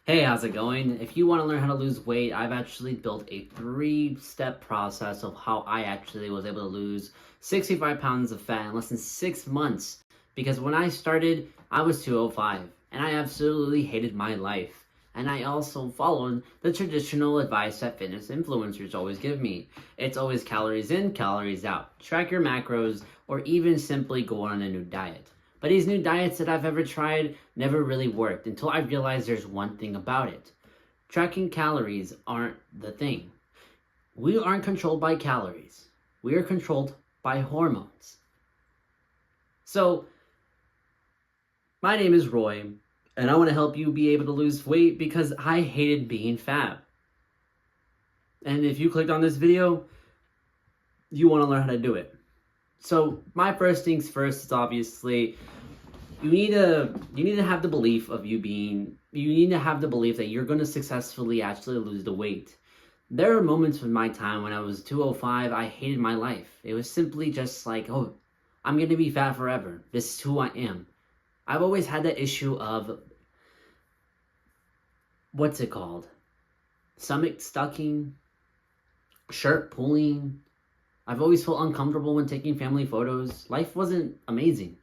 Hey, how's it going? If you want to learn how to lose weight, I've actually built a 3-step process of how I actually was able to lose 65 pounds of fat in less than 6 months. Because when I started, I was 205 and I absolutely hated my life. And I also followed the traditional advice that fitness influencers always give me. It's always calories in, calories out. Track your macros, or even simply go on a new diet. But these new diets that I've ever tried never really worked until I realized there's one thing about it. Tracking calories aren't the thing. We aren't controlled by calories. We are controlled by hormones. So, my name is Roy, and I want to help you be able to lose weight because I hated being fat. And if you clicked on this video, you want to learn how to do it. So, my first things first is obviously you need to have the belief of you need to have the belief that you're going to successfully actually lose the weight. There are moments in my time when I was 205, I hated my life. It was simply just like, oh, I'm going to be fat forever. This is who I am. I've always had that issue of, what's it called? Stomach stucking, shirt pulling. I've always felt uncomfortable when taking family photos. Life wasn't amazing.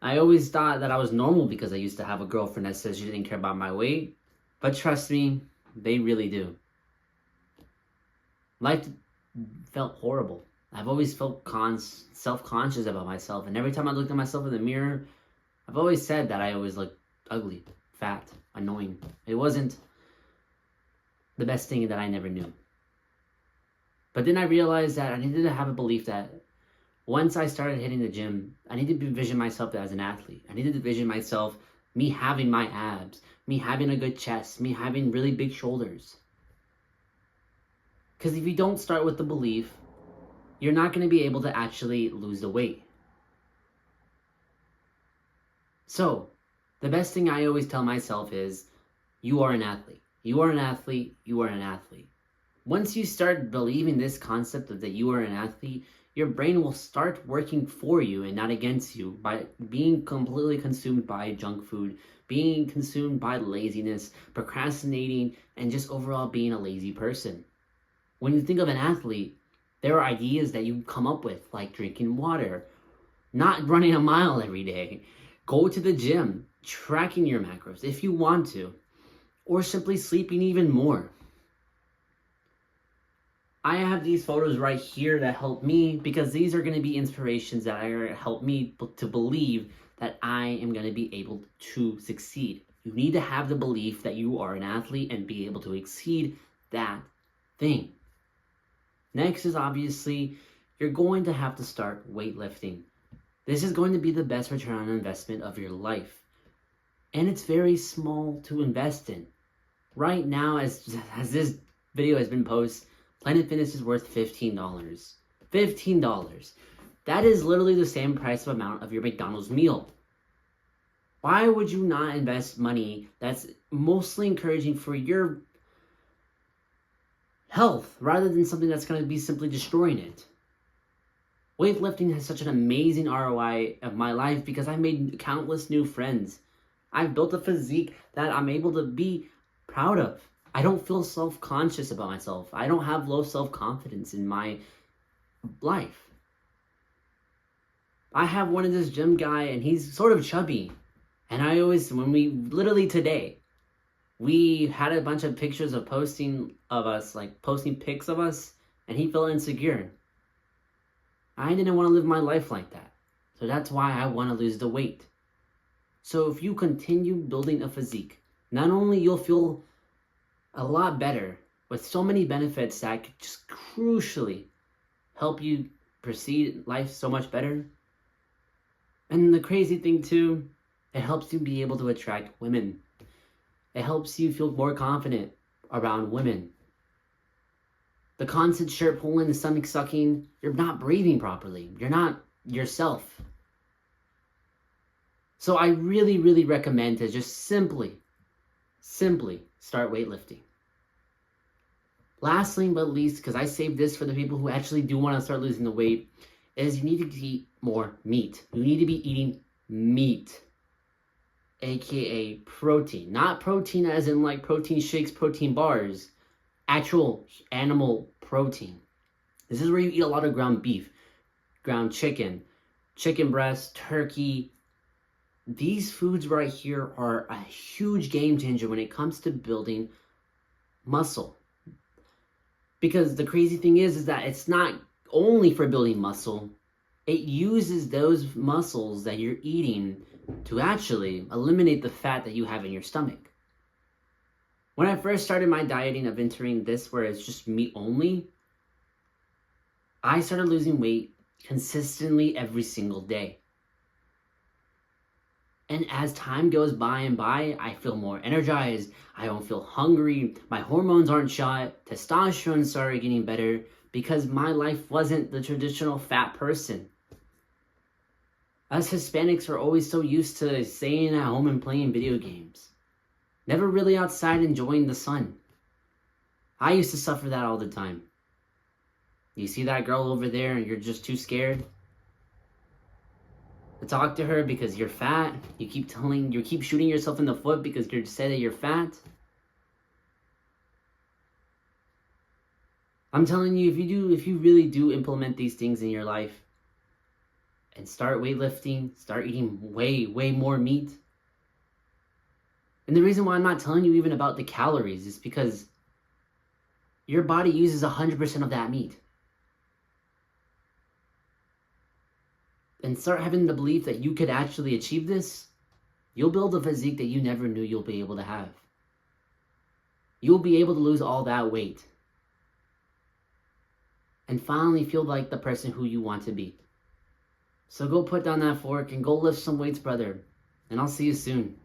I always thought that I was normal because I used to have a girlfriend that says she didn't care about my weight. But trust me, they really do. Life felt horrible. I've always felt self-conscious about myself. And every time I looked at myself in the mirror, I've always said that I always looked ugly, fat, annoying. It wasn't the best thing that I never knew. But then I realized that I needed to have a belief that once I started hitting the gym, I needed to envision myself as an athlete. I needed to envision myself, me having my abs, me having a good chest, me having really big shoulders. Because if you don't start with the belief, you're not going to be able to actually lose the weight. So, the best thing I always tell myself is, you are an athlete. You are an athlete. You are an athlete. Once you start believing this concept of that you are an athlete, your brain will start working for you and not against you by being completely consumed by junk food, being consumed by laziness, procrastinating, and just overall being a lazy person. When you think of an athlete, there are ideas that you come up with, like drinking water, not running a mile every day, go to the gym, tracking your macros if you want to, or simply sleeping even more. I have these photos right here that help me because these are going to be inspirations that are help me to believe that I am going to be able to succeed. You need to have the belief that you are an athlete and be able to exceed that thing. Next is obviously you're going to have to start weightlifting. This is going to be the best return on investment of your life. And it's very small to invest in. Right now, as this video has been posted, Planet Fitness is worth $15. $15. That is literally the same price of amount of your McDonald's meal. Why would you not invest money that's mostly encouraging for your health rather than something that's going to be simply destroying it? Weightlifting has such an amazing ROI of my life because I made countless new friends. I've built a physique that I'm able to be proud of. I don't feel self-conscious about myself. I don't have low self-confidence in my life. I have one of this gym guy and he's sort of chubby. And I always, literally today, we had a bunch of pictures of posting pics of us, and he felt insecure. I didn't want to live my life like that. So that's why I want to lose the weight. So if you continue building a physique, not only you'll feel a lot better with so many benefits that could just crucially help you proceed life so much better. And the crazy thing too, it helps you be able to attract women. It helps you feel more confident around women. The constant shirt pulling, the stomach sucking, you're not breathing properly. You're not yourself. So I really, really recommend to just simply start weightlifting. Lastly but least, because I saved this for the people who actually do want to start losing the weight, is you need to eat more meat. You need to be eating meat. aka protein. Not protein as in like protein shakes, protein bars. Actual animal protein. This is where you eat a lot of ground beef, ground chicken, chicken breast, turkey. These foods right here are a huge game changer when it comes to building muscle. Because the crazy thing is that it's not only for building muscle, it uses those muscles that you're eating to actually eliminate the fat that you have in your stomach. When I first started my dieting of entering this where it's just meat only, I started losing weight consistently every single day. And as time goes by and by, I feel more energized. I don't feel hungry. My hormones aren't shot. Testosterone started getting better because my life wasn't the traditional fat person. Us Hispanics are always so used to staying at home and playing video games. Never really outside enjoying the sun. I used to suffer that all the time. You see that girl over there and you're just too scared to talk to her because you're fat. You keep shooting yourself in the foot because you said that you're fat. I'm telling you, if you really do implement these things in your life and start weightlifting, start eating way more meat. And the reason why I'm not telling you even about the calories is because your body uses 100% of that meat. And start having the belief that you could actually achieve this, you'll build a physique that you never knew you'll be able to have. You'll be able to lose all that weight and finally feel like the person who you want to be. So go put down that fork and go lift some weights, brother. And I'll see you soon.